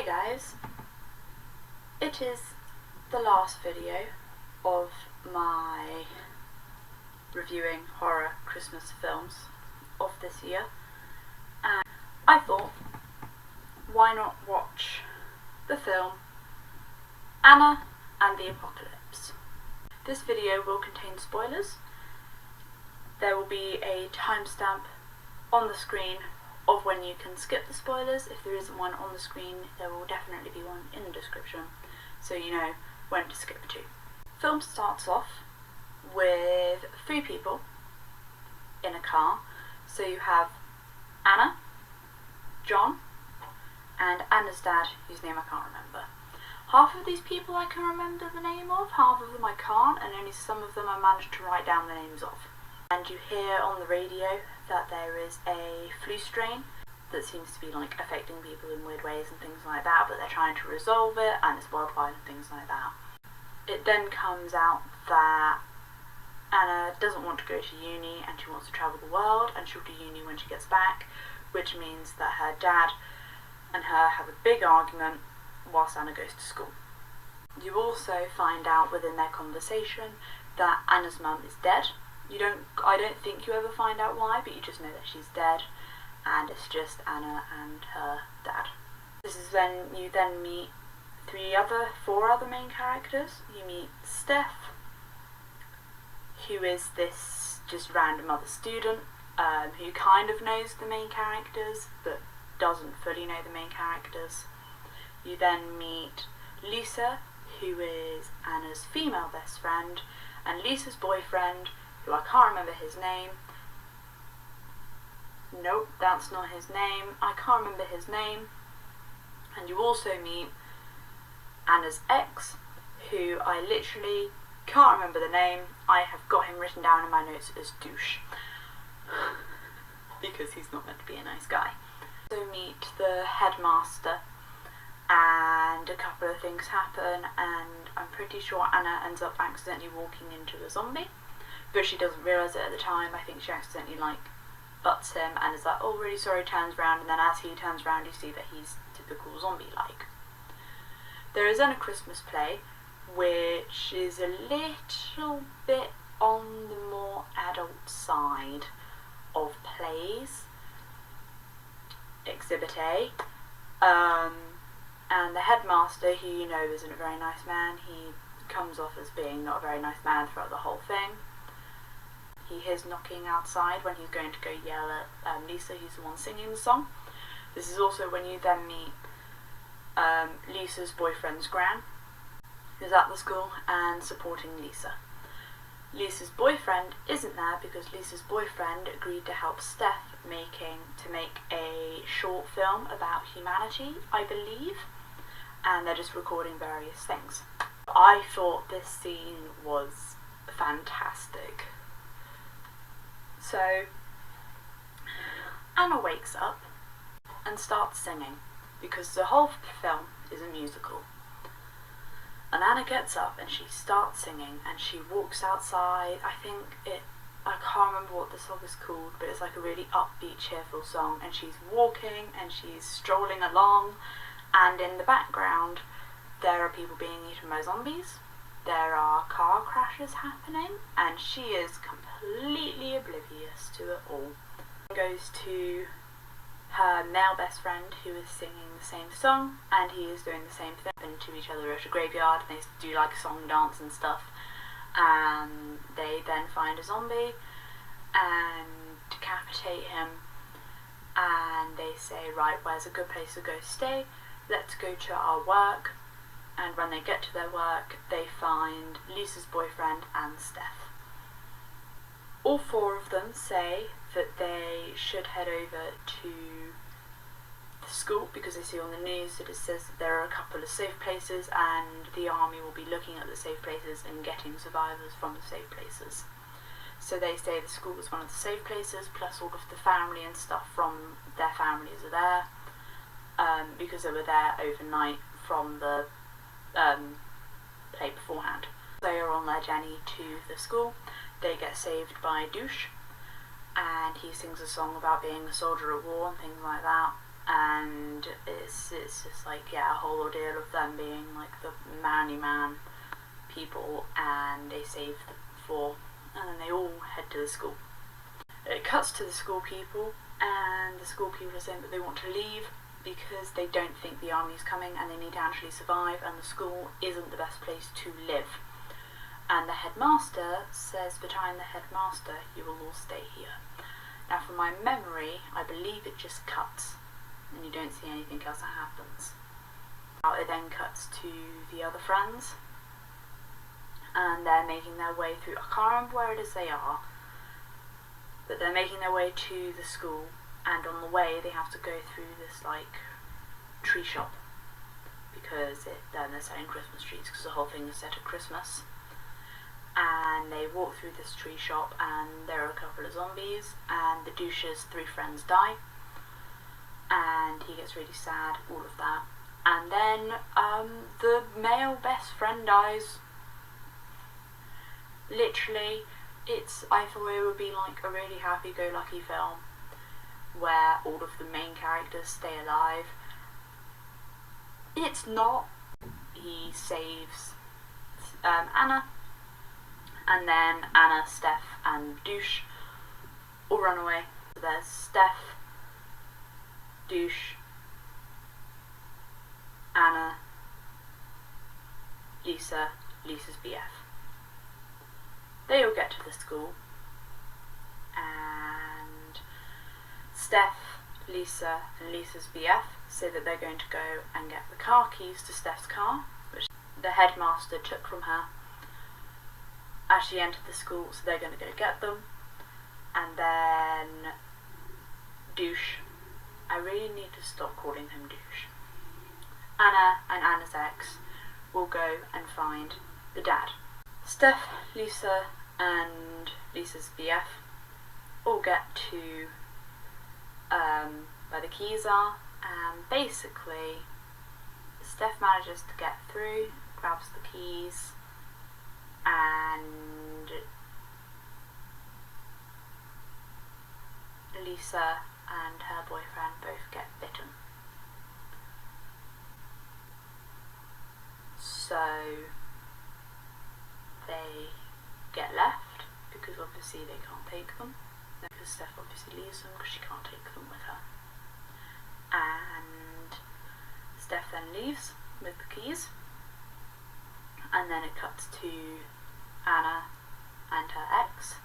Hey guys, it is the last video of my reviewing horror Christmas films of this year, and I thought, why not watch the film Anna and the Apocalypse. This video will contain spoilers. There will be a timestamp on the screen of when you can skip the spoilers. If there isn't one on the screen, there will definitely be one in the description, so you know when to skip to. Film starts off with three people in a car. So you have Anna, John, and Anna's dad, whose name I can't remember. Half of these people I can remember the name of, half of them I can't, and only some of them I managed to write down the names of. And you hear on the radio that there is a flu strain that seems to be like affecting people in weird ways and things like that, but they're trying to resolve it and it's worldwide and things like that. It then comes out that Anna doesn't want to go to uni and she wants to travel the world, and she'll do uni when she gets back, which means that her dad and her have a big argument whilst Anna goes to school. You also find out within their conversation that Anna's mum is dead. I don't think you ever find out why, but you just know that she's dead, and it's just Anna and her dad. This is when you then meet four other main characters. You meet Steph, who is this just random other student who kind of knows the main characters, but doesn't fully know the main characters. You then meet Lisa, who is Anna's female best friend, and Lisa's boyfriend, who I can't remember his name. Nope, that's not his name. I can't remember his name. And you also meet Anna's ex, who I literally can't remember the name. I have got him written down in my notes as douche. Because he's not meant to be a nice guy. So meet the headmaster, and a couple of things happen, and I'm pretty sure Anna ends up accidentally walking into a zombie. But she doesn't realise it at the time. I think she accidentally butts him and is like, oh really sorry, turns around, and then as he turns around you see that he's typical zombie-like. There is then a Christmas play, which is a little bit on the more adult side of plays. Exhibit A. And the headmaster, who you know isn't a very nice man, he comes off as being not a very nice man throughout the whole thing. He hears knocking outside when he's going to go yell at Lisa, who's the one singing the song. This is also when you then meet Lisa's boyfriend's gran, who's at the school and supporting Lisa. Lisa's boyfriend isn't there because Lisa's boyfriend agreed to help Steph to make a short film about humanity, I believe, and they're just recording various things. I thought this scene was fantastic. So Anna wakes up and starts singing, because the whole film is a musical. And Anna gets up and she starts singing, and she walks outside. I can't remember what the song is called, but it's like a really upbeat, cheerful song, and she's walking and she's strolling along, and in the background there are people being eaten by zombies. There are car crashes happening, and she is completely oblivious to it all. Goes to her male best friend, who is singing the same song, and he is doing the same thing to each other at a graveyard, and they do like a song dance and stuff. And they then find a zombie and decapitate him, and they say, right, where's a good place to go stay? Let's go to our work. And when they get to their work, they find Lisa's boyfriend and Steph. All four of them say that they should head over to the school because they see on the news that it says that there are a couple of safe places, and the army will be looking at the safe places and getting survivors from the safe places. So they say the school is one of the safe places, plus all of the family and stuff from their families are there, because they were there overnight from the play beforehand. They are on their journey to the school. They get saved by Douche, and he sings a song about being a soldier at war and things like that. and it's just like, yeah, a whole ordeal of them being like the manly man people, and they save the 4, and then they all head to the school. It cuts to the school people, and the school people are saying that they want to leave because they don't think the army's coming and they need to actually survive, and the school isn't the best place to live. And the headmaster says, but I'm the headmaster, you will all stay here. Now from my memory, I believe it just cuts, and you don't see anything else that happens. Now it then cuts to the other friends, and they're making their way through, I can't remember where it is they are, but they're making their way to the school, and on the way they have to go through this like tree shop, because then they're selling Christmas trees, because the whole thing is set at Christmas. And they walk through this tree shop, and there are a couple of zombies, and the douche's 3 friends die, and he gets really sad, all of that. And then the male best friend dies. Literally, I thought it would be like a really happy-go-lucky film where all of the main characters stay alive. It's not. He saves Anna, and then Anna, Steph and Douche all run away. So there's Steph, Douche, Anna, Lisa, Lisa's BF. They all get to the school, and Steph, Lisa and Lisa's BF say that they're going to go and get the car keys to Steph's car, which the headmaster took from her as she entered the school, so they're going to go get them. And then Douche, I really need to stop calling him Douche, Anna and Anna's ex will go and find the dad. Steph, Lisa and Lisa's BF all get to where the keys are, and basically Steph manages to get through, grabs the keys, and Lisa and her boyfriend both get bitten. So they get left because obviously they can't take them, because Steph obviously leaves them because she can't take them with her. And Steph then leaves with the keys, and then it cuts to Anna and her ex,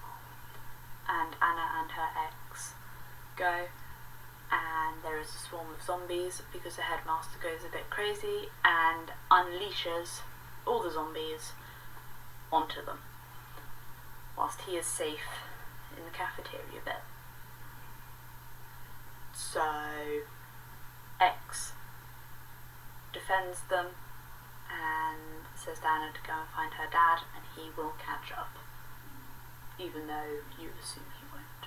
and Anna and her ex go, and there is a swarm of zombies because the headmaster goes a bit crazy and unleashes all the zombies onto them, whilst he is safe in the cafeteria bit. So X defends them and says to Anna to go and find her dad, and he will catch up, even though you assume he won't.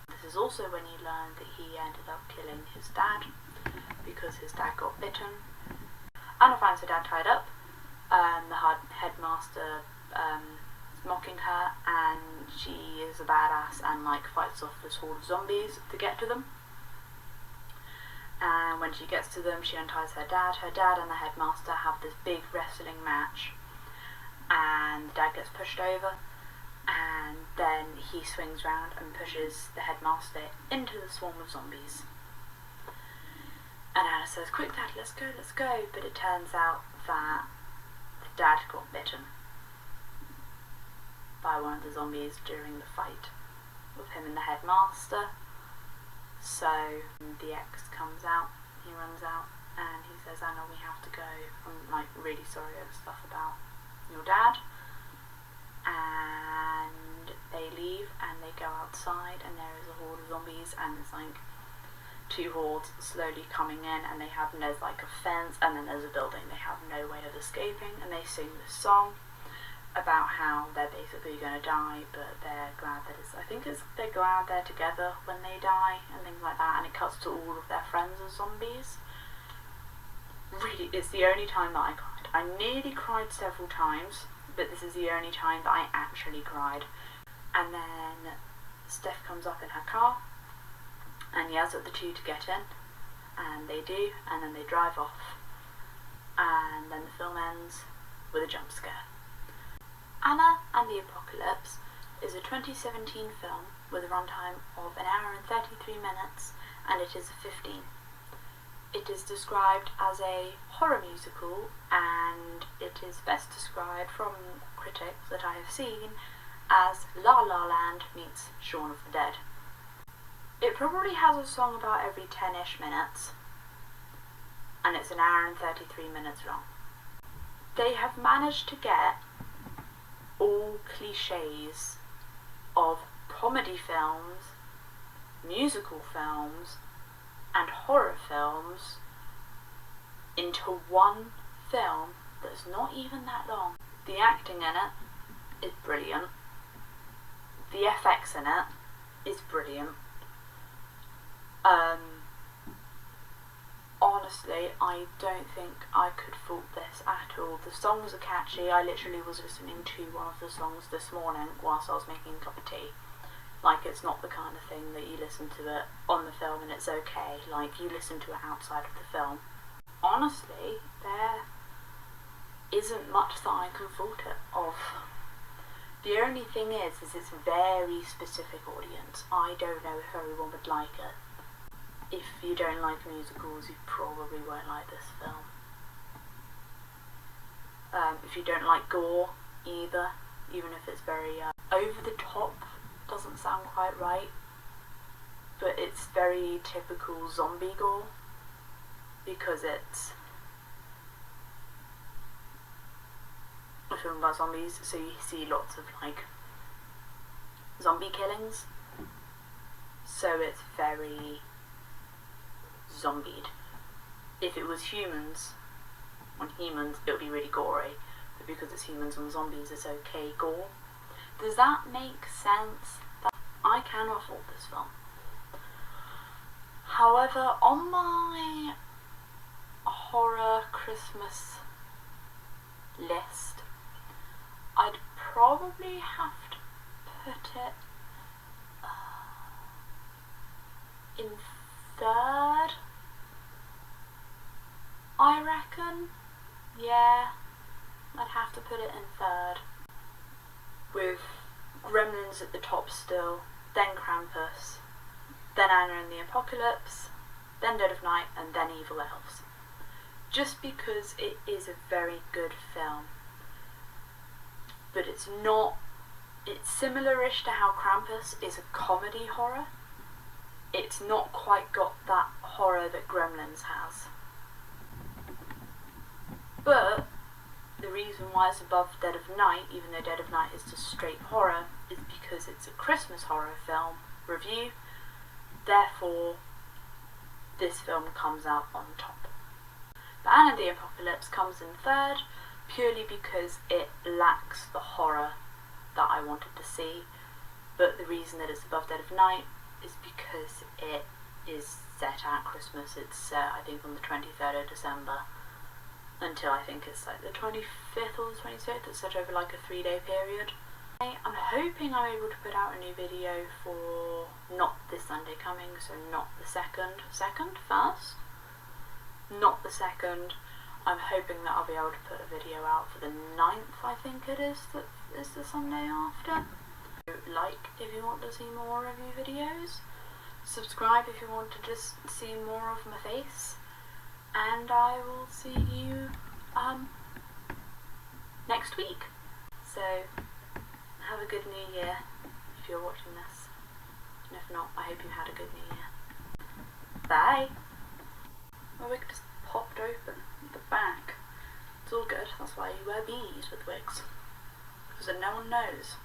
This is also when you learn that he ended up killing his dad because his dad got bitten. Anna finds her dad tied up. The headmaster is mocking her, and she is a badass and like fights off this horde of zombies to get to them. And when she gets to them, she unties her dad. Her dad and the headmaster have this big wrestling match, and the dad gets pushed over, and then he swings round and pushes the headmaster into the swarm of zombies. And Anna says, "Quick dad, let's go, let's go." But it turns out that the dad got bitten by one of the zombies during the fight with him and the headmaster. So the ex comes out, he runs out, and he says, "Anna, we have to go. I'm like really sorry over stuff about your dad." And they leave and they go outside, and there is a horde of zombies, and it's like 2 hordes slowly coming in, and there's like a fence, and then there's a building. They have no way of escaping, and they sing this song about how they're basically going to die, but they're glad that they're glad they're together when they die, and things like that. And it cuts to all of their friends as zombies. Really, it's the only time that I cried. I nearly cried several times, but this is the only time that I actually cried. And then Steph comes up in her car and yells at the 2 to get in, And they do, and then they drive off. And then the film ends with a jump scare. Anna and the Apocalypse is a 2017 film with a runtime of 1 hour and 33 minutes, and it is a 15. It is described as a horror musical, and it is best described from critics that I have seen as La La Land meets Shaun of the Dead. It probably has a song about every 10-ish minutes, and it's 1 hour and 33 minutes long. They have managed to get all cliches of comedy films, musical films, and horror films into one film that's not even that long. The acting in it is brilliant. The FX in it is brilliant. Honestly, I don't think I could fault this at all. The songs are catchy. I literally was listening to one of the songs this morning whilst I was making a cup of tea. Like, it's not the kind of thing that you listen to it on the film and it's okay. Like, you listen to it outside of the film. Honestly, there isn't much that I can fault it of. The only thing is it's a very specific audience. I don't know if everyone would like it. If you don't like musicals, you probably won't like this film. If you don't like gore either, even if it's very over the top, doesn't sound quite right, but it's very typical zombie gore, because it's a film about zombies, so you see lots of like zombie killings, so it's very zombied. If it was humans on humans, it would be really gory, but because it's humans on zombies, it's okay gore. Does that make sense? I cannot fault this film. However, on my horror Christmas list, I'd probably have to put it in third, I reckon. Yeah, I'd have to put it in third, with Gremlins at the top still, then Krampus, then Anna and the Apocalypse, then Dead of Night, and then Evil Elves. Just because it is a very good film. But it's similar-ish to how Krampus is a comedy horror. It's not quite got that horror that Gremlins has. But the reason why it's above Dead of Night, even though Dead of Night is just straight horror, is because it's a Christmas horror film review. Therefore, this film comes out on top. But Anna and the Apocalypse comes in third, purely because it lacks the horror that I wanted to see. But the reason that it's above Dead of Night is because it is set at Christmas. It's set, I think, on the 23rd of December until I think it's like the 25th or the 26th. It's set over like a 3-day period. I'm hoping I'm able to put out a new video for not this Sunday coming, so not the first? Not the second. I'm hoping that I'll be able to put a video out for the 9th, I think it is, that is the Sunday after. Like if you want to see more review videos, subscribe if you want to just see more of my face, and I will see you next week. So have a good New Year if you're watching this, and if not, I hope you had a good New Year. Bye! My wig just popped open at the back. It's all good, that's why you wear beanies with wigs, because then no one knows.